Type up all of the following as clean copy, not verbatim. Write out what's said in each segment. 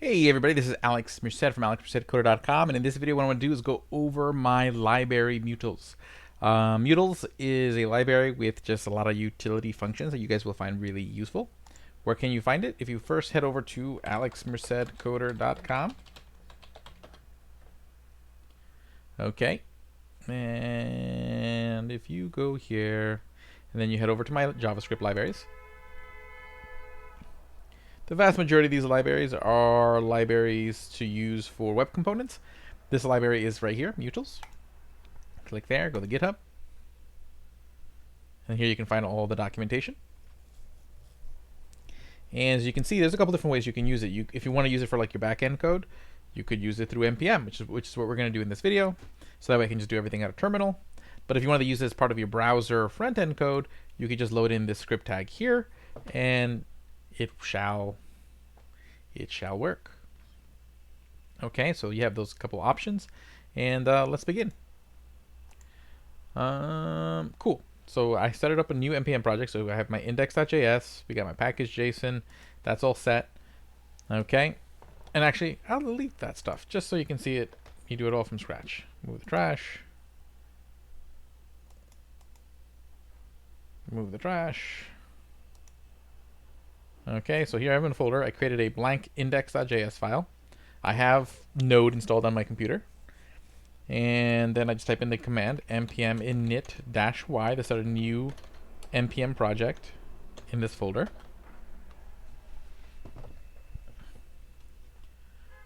Hey everybody, this is Alex Merced from alexmercedcoder.com, and in this video what I want to do is go over my library Mutils. Mutils is a library with just a lot of utility functions that you guys will find really useful. Where can you find it? If you first head over to alexmercedcoder.com. Okay. And if you go here, and then you head over to my JavaScript libraries. The vast majority of these libraries are libraries to use for web components. This library is right here, Mutils. Click there, go to GitHub. And here you can find all the documentation. And as you can see, there's a couple different ways you can use it. If you want to use it for like your backend code, you could use it through npm, which is what we're going to do in this video. So that way I can just do everything out of terminal. But if you want to use it as part of your browser front-end code, you could just load in this script tag here, and it shall work. Okay, so you have those couple options, and let's begin. Cool. So I started up a new npm project. So I have my index.js, we got my package.json, that's all set. Okay, and actually I'll delete that stuff just so you can see it. You do it all from scratch. Move the trash. Move the trash. Okay, so here I have in a folder. I created a blank index.js file. I have Node installed on my computer. And then I just type in the command npm init-y to start a new npm project in this folder.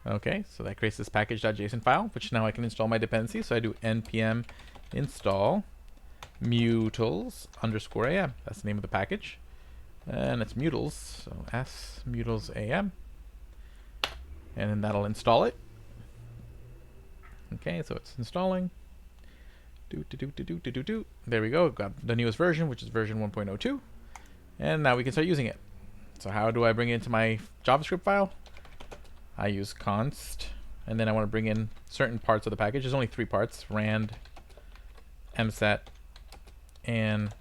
Okay, so that creates this package.json file, which now I can install my dependencies. So I do npm install mutils_am. That's the name of the package. And it's Mutils, so s mutils am, and then that'll install it. Okay, so it's installing. There we go. Got the newest version, which is version 1.02, and now we can start using it. So how do I bring it into my JavaScript file? I use const, and then I want to bring in certain parts of the package. There's only 3 parts: rand, mset, and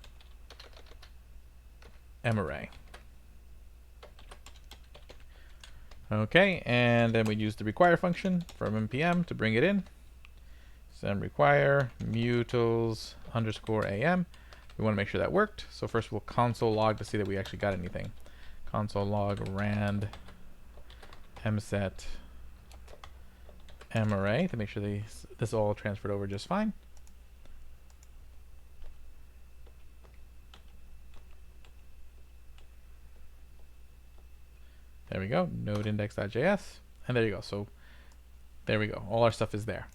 marray. Okay, and then we use the require function from npm to bring it in. Send require mutils_am. We want to make sure that worked. So first we'll console log to see that we actually got anything. Console log rand mset marray to make sure this all transferred over just fine. There we go, node index.js, and there you go. So there we go, all our stuff is there.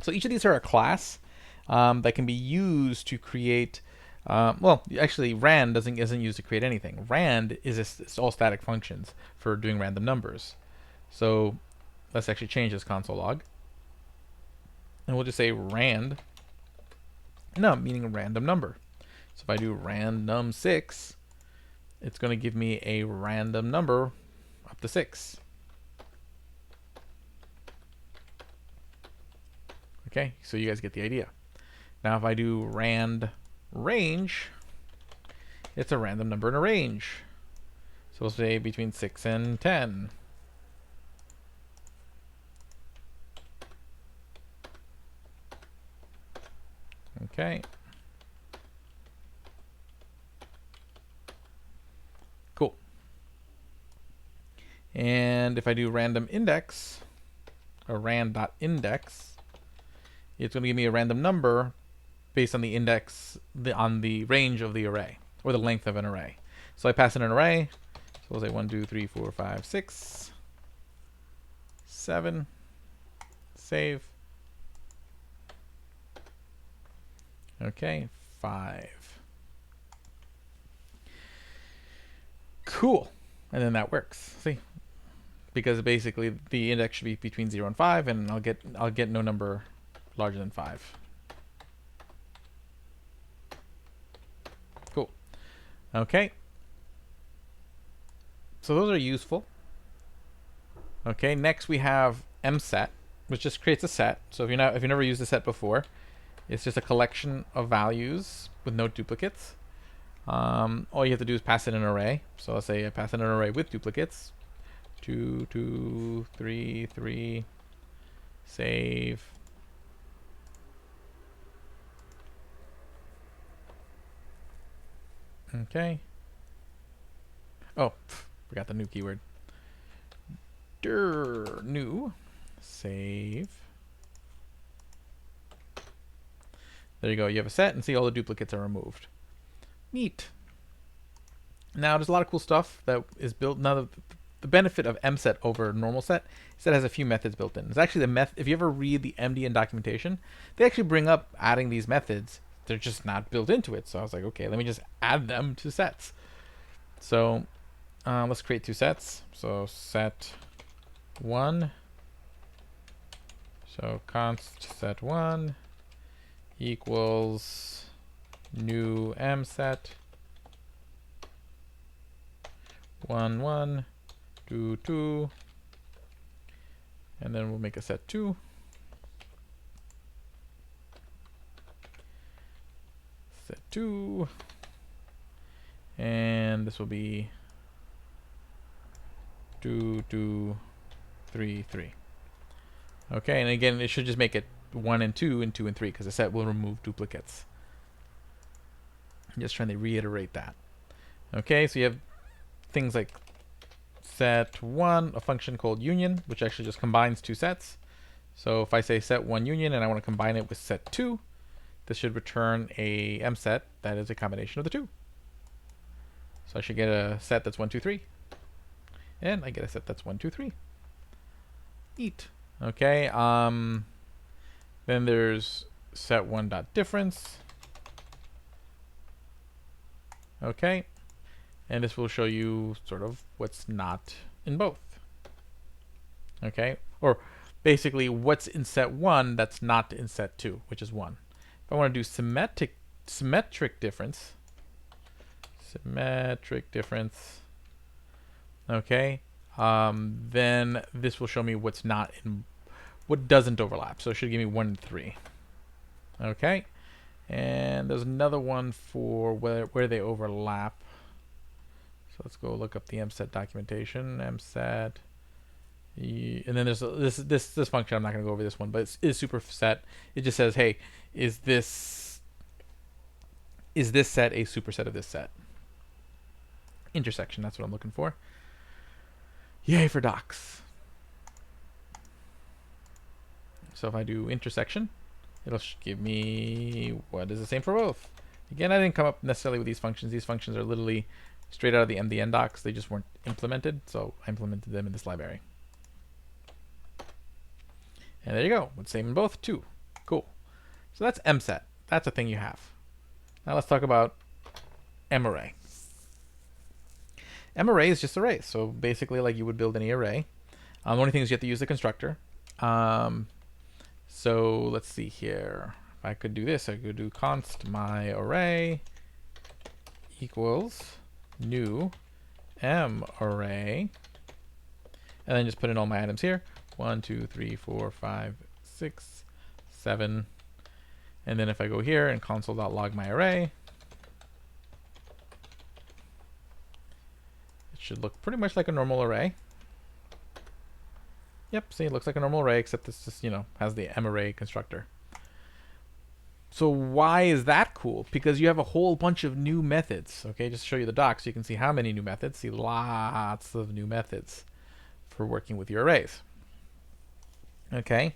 So each of these are a class that can be used to create, well, actually rand isn't used to create anything. Rand is it's all static functions for doing random numbers. So let's actually change this console log. And we'll just say rand num, meaning a random number. So if I do random6, it's going to give me a random number up to 6. Okay, so you guys get the idea. Now if I do rand range, it's a random number in a range. So we'll say between 6 and 10. Okay. Cool. And if I do random index, or rand.index, it's going to give me a random number based on the index, on the range of the array, or the length of an array. So I pass in an array. So we'll say 1, 2, 3, 4, 5, 6, 7. Save. Okay, 5. Cool. And then that works. See? Because basically the index should be between 0 and 5, and I'll get no number larger than 5. Cool. Okay. So those are useful. Okay, next we have mset, which just creates a set. So if you've never used a set before, it's just a collection of values with no duplicates. All you have to do is pass in an array. So let's say I pass in an array with duplicates. 2, 2, 3, 3. Save. Okay. Oh, forgot the new keyword. New. Save. There you go. You have a set, and see all the duplicates are removed. Neat. Now, there's a lot of cool stuff that is built. Now, the benefit of mset over normal set is that it has a few methods built in. It's actually the method. If you ever read the MDN documentation, they actually bring up adding these methods. They're just not built into it. So I was like, okay, let me just add them to sets. So let's create two sets. So set 1. So const set 1 equals new mset 1, 1, 2, 2, and then we'll make a set 2. Set 2, and this will be 2, 2, 3, 3. Okay, and again, it should just make it 1 and 2 and 2 and 3 because the set will remove duplicates. I'm just trying to reiterate that. Okay, so you have things like set 1, a function called union, which actually just combines two sets. So if I say set 1 union and I want to combine it with set 2, this should return a mset that is a combination of the two. So I should get a set that's 1, 2, 3. And I get a set that's 1, 2, 3. Neat. Okay, then there's set 1.difference. Okay, and this will show you sort of what's not in both. Okay, or basically what's in set 1 that's not in set 2, which is 1. If I want to do symmetric difference, okay, then this will show me what's not in, what doesn't overlap. So it should give me 1 and 3. Okay, and there's another one for where they overlap. So let's go look up the mset documentation. Mset, and then there's this function. I'm not going to go over this one, but it's superset. It just says, hey, is this set a superset of this set? Intersection. That's what I'm looking for. Yay for docs. So if I do intersection, it'll give me what is the same for both. Again, I didn't come up necessarily with these functions. These functions are literally straight out of the MDN docs. They just weren't implemented, so I implemented them in this library. And there you go. It's same in both, too. Cool. So that's mset. That's a thing you have. Now let's talk about marray. Marray is just arrays. So basically, like you would build any array. The only thing is you have to use the constructor. So let's see here. If I could do this, I could do const my array equals new m array, and then just put in all my items here. 1, 2, 3, 4, 5, 6, 7. And then if I go here and console.log my array, it should look pretty much like a normal array. Yep, see, it looks like a normal array, except this just, has the marray constructor. So why is that cool? Because you have a whole bunch of new methods. Okay, just to show you the docs, so you can see how many new methods. See lots of new methods for working with your arrays. Okay,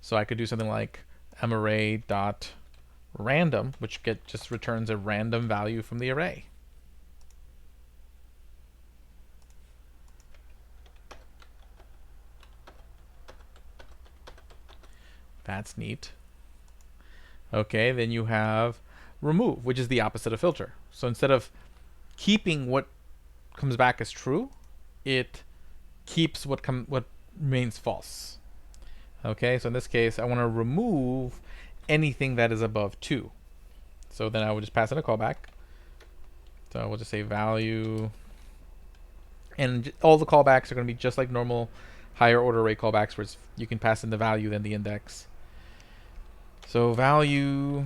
so I could do something like marray.random, which just returns a random value from the array. That's neat. Okay, then you have remove, which is the opposite of filter. So instead of keeping what comes back as true, it keeps what remains false. Okay, so in this case, I want to remove anything that is above 2. So then I would just pass in a callback. So we'll just say value. And all the callbacks are going to be just like normal higher order array callbacks, where you can pass in the value, then the index. So value,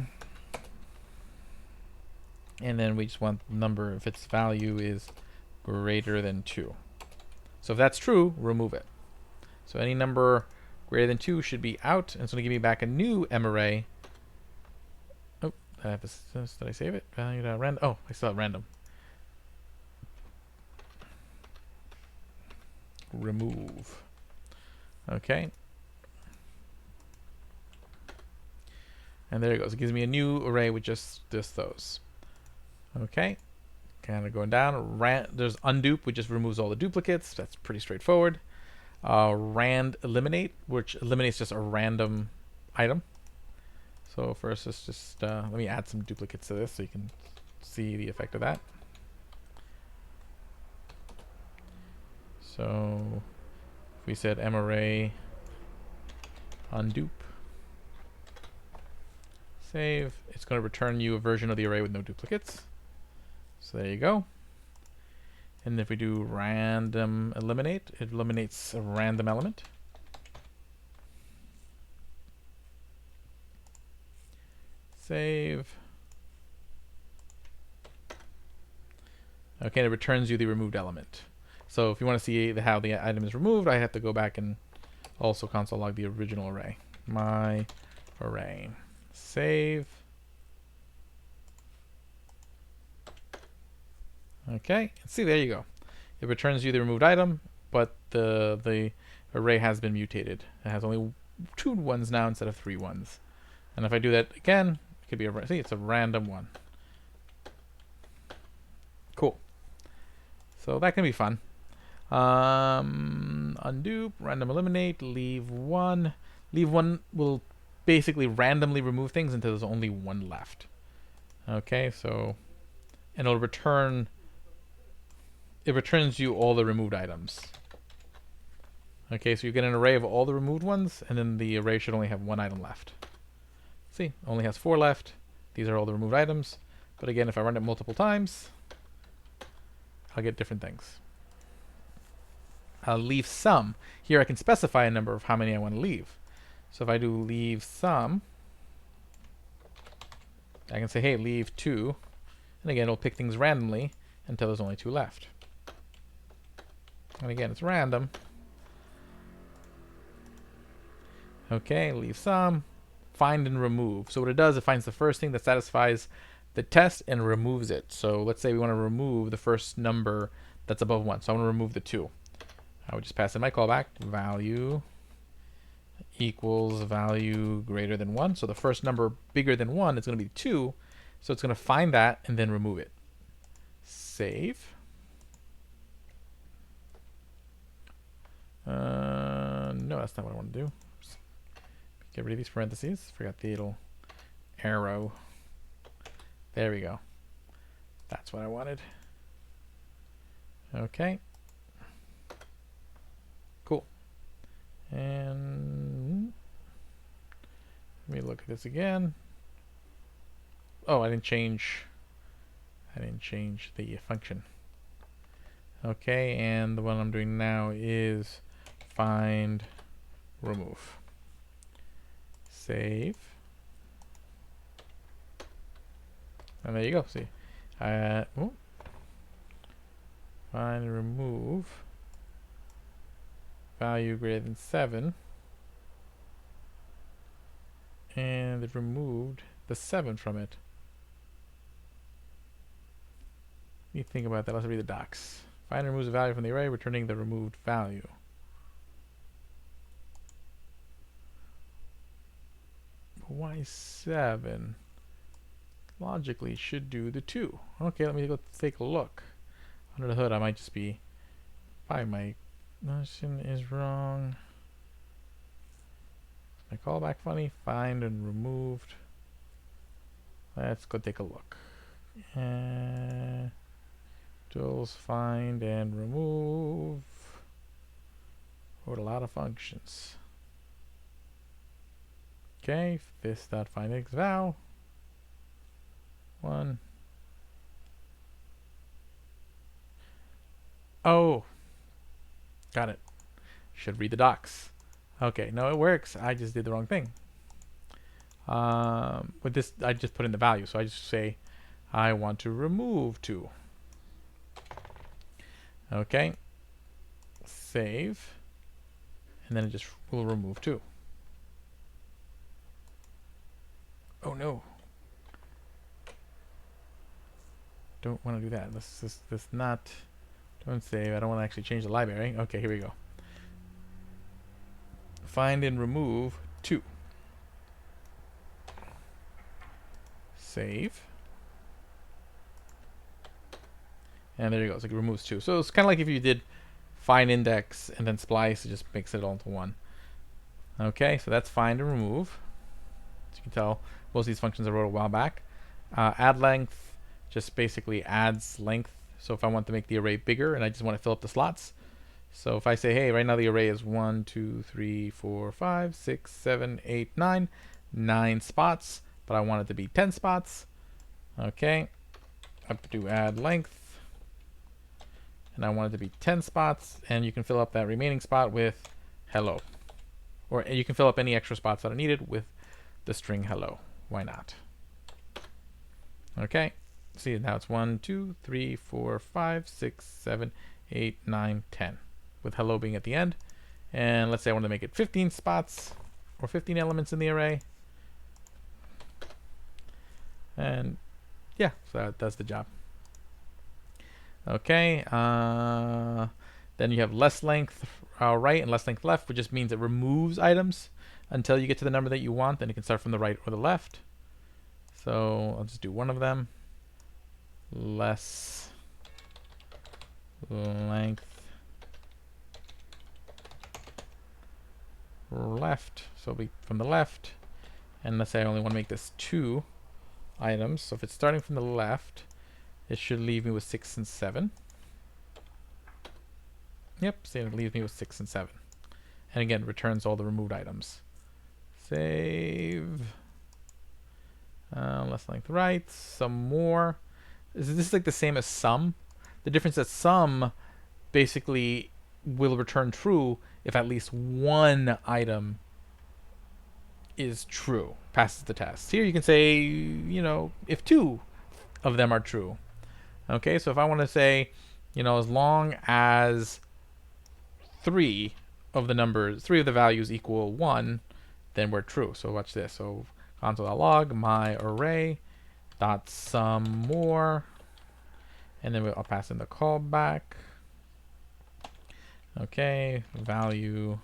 and then we just want the number if its value is greater than 2. So if that's true, remove it. So any number greater than 2 should be out, and it's going to give me back a new M array. Oh, did I save it? Value random. Oh, I still have random. Remove. Okay. And there it goes. It gives me a new array with just those. Okay. Kind of going down. There's undupe, which just removes all the duplicates. That's pretty straightforward. Rand eliminate, which eliminates just a random item. So first, let's just let me add some duplicates to this so you can see the effect of that. So if we said M array undupe, save, it's going to return you a version of the array with no duplicates. So there you go. And if we do random eliminate, it eliminates a random element. Save. Okay, and it returns you the removed element. So if you want to see how the item is removed, I have to go back and also console log the original array. My array. Save. Okay, see, there you go. It returns you the removed item, but the array has been mutated. It has only 2 ones now instead of 3 ones. And if I do that again, it could be see, it's a random one. Cool. So that can be fun. Undo, random eliminate, leave 1. Leave 1 will basically randomly remove things until there's only 1 left. Okay, so, and it'll return, it returns you all the removed items. Okay, so you get an array of all the removed ones, and then the array should only have 1 item left. See, only has 4 left. These are all the removed items. But again, if I run it multiple times, I'll get different things. I'll leave some. Here I can specify a number of how many I want to leave. So if I do leave some, I can say, hey, leave 2. And again, it'll pick things randomly until there's only 2 left. And again, it's random. Okay, leave some. Find and remove. So what it does, it finds the first thing that satisfies the test and removes it. So let's say we want to remove the first number that's above 1. So I want to remove the 2. I would just pass in my callback, value equals value greater than 1. So the first number bigger than 1 is going to be 2. So it's going to find that and then remove it. Save. No, that's not what I want to do. Get rid of these parentheses. Forgot the little arrow. There we go. That's what I wanted. Okay. Cool. And let me look at this again. Oh, I didn't change the function. Okay, and the one I'm doing now is find remove. Save. And there you go. See, find and remove value greater than 7, and it removed the 7 from it. You think about that. Let's read the docs. Find and removes a value from the array, returning the removed value. Why 7? Logically should do the 2. Okay, let me go take a look. Under the hood, I might just be, my notion is wrong. My callback funny. Find and removed. Let's go take a look. Tools, find and remove. Wrote a lot of functions. Okay, this dot find x val 1. Oh, got it. Should read the docs. Okay, no, it works. I just did the wrong thing. With this, I just put in the value, so I just say I want to remove 2. Okay, save, and then it just will remove 2. Oh no. Don't want to do that. This not. Don't save. I don't want to actually change the library. Okay, here we go. Find and remove 2. Save. And there you go. So it removes 2. So it's kind of like if you did find index and then splice, it just makes it all into 1. Okay, so that's find and remove. As you can tell, most of these functions I wrote a while back. Add length just basically adds length. So if I want to make the array bigger and I just want to fill up the slots. So if I say, hey, right now the array is 1, 2, 3, 4, 5, 6, 7, 8, 9, 9 spots, but I want it to be 10 spots. Okay, I have to do add length, and I want it to be 10 spots, and you can fill up that remaining spot with hello. Or you can fill up any extra spots that are needed with the string hello. Why not? Okay, see, now it's 1, 2, 3, 4, 5, 6, 7, 8, 9, 10. With hello being at the end. And let's say I want to make it 15 spots or 15 elements in the array. And yeah, so that does the job. Okay, then you have less length right and less length left, which just means it removes items until you get to the number that you want. Then you can start from the right or the left. So I'll just do one of them. Less length left, so it'll be from the left, and let's say I only want to make this 2 items, so if it's starting from the left, it should leave me with 6 and 7. Yep, so it leaves me with 6 and 7, and again returns all the removed items. Save. Less length right, some more. This is like the same as sum. The difference is that sum basically will return true if at least one item is true, passes the test. Here you can say, you know, if 2 of them are true. Okay, so if I want to say, you know, as long as 3 of the values equal 1, then we're true. So watch this. So console.log my array dot sum more, and then I'll pass in the callback. Okay, value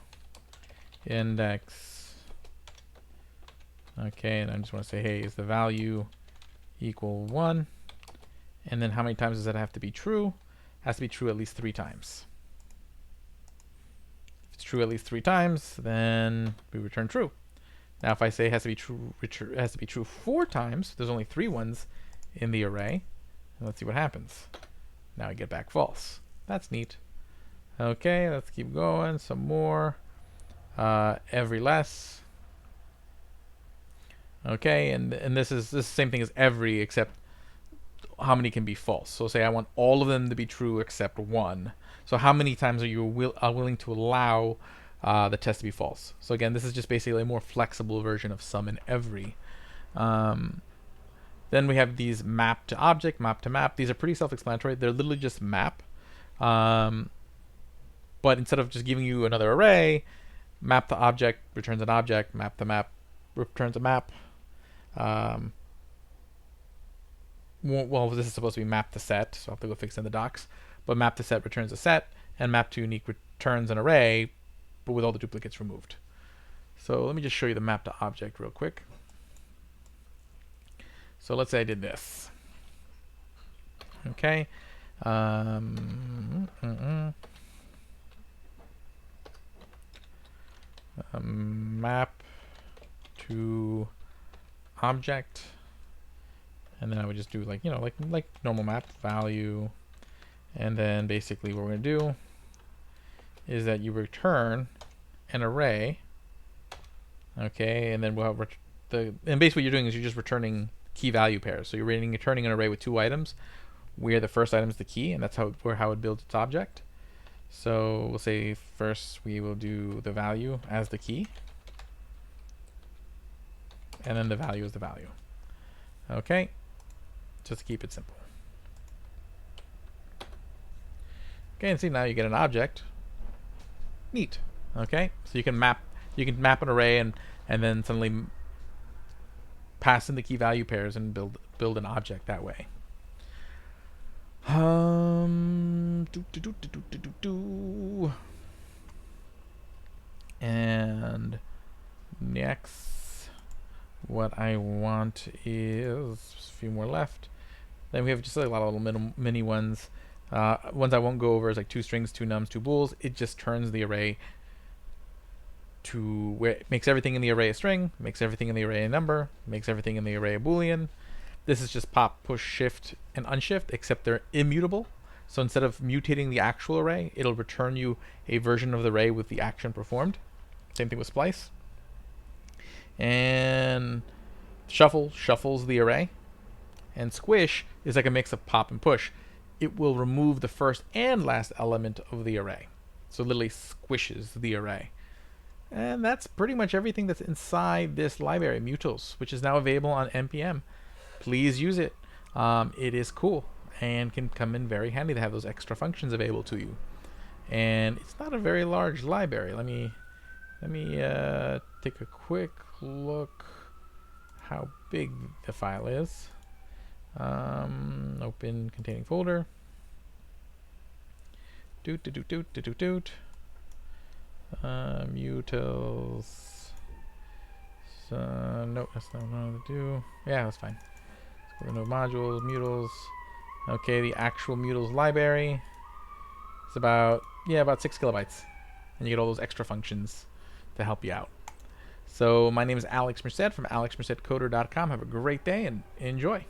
index. Okay, and I just want to say, hey, is the value equal 1? And then how many times does that have to be true? It has to be true at least 3 times. If it's true at least 3 times, then we return true. Now if I say it has to be true, it has to be true 4 times, there's only 3 ones in the array. And let's see what happens. Now I get back false. That's neat. Okay, let's keep going. Some more. Every less. Okay, and this is the same thing as every, except how many can be false. So say I want all of them to be true except 1. So how many times are you willing to allow the test to be false? So again, this is just basically a more flexible version of sum and every. Then we have these map to object, map to map. These are pretty self-explanatory. They're literally just map. But instead of just giving you another array, map to object returns an object, map to map returns a map. Well, this is supposed to be map to set, so I'll have to go fix it in the docs. But map to set returns a set, and map to unique returns an array, but with all the duplicates removed. So let me just show you the map to object real quick. So let's say I did this. Okay. Map to object, and then I would just do like, you know, like normal map value, and then basically what we're going to do is that you return an array. Okay, and then we'll have and basically what you're doing is you're just returning key value pairs. So you're returning an array with 2 items where the first item is the key, and that's how it builds its object. So we'll say first we will do the value as the key, and then the value is the value. Okay, just to keep it simple. Okay, and see, now you get an object Neat. Okay, so you can map an array and then suddenly pass in the key value pairs and build an object that way. And next, what I want is a few more left. Then we have just a lot of little mini ones. Ones I won't go over is like 2 strings, 2 nums, 2 bools. It just turns the array to where it makes everything in the array a string, makes everything in the array a number, makes everything in the array a boolean. This is just pop, push, shift, and unshift, except they're immutable. So instead of mutating the actual array, it'll return you a version of the array with the action performed. Same thing with splice. And shuffle shuffles the array. And squish is like a mix of pop and push. It will remove the first and last element of the array. So it literally squishes the array. And that's pretty much everything that's inside this library, Mutils, which is now available on NPM. Please use it. It is cool and can come in very handy to have those extra functions available to you. And it's not a very large library. Let me take a quick look how big the file is. Open containing folder. Mutils. No, that's not what I want to do. Yeah, that's fine. Let's go to modules, Mutils. Okay, the actual Mutils library. It's about 6 kilobytes, and you get all those extra functions to help you out. So my name is Alex Merced from alexmercedcoder.com. Have a great day and enjoy.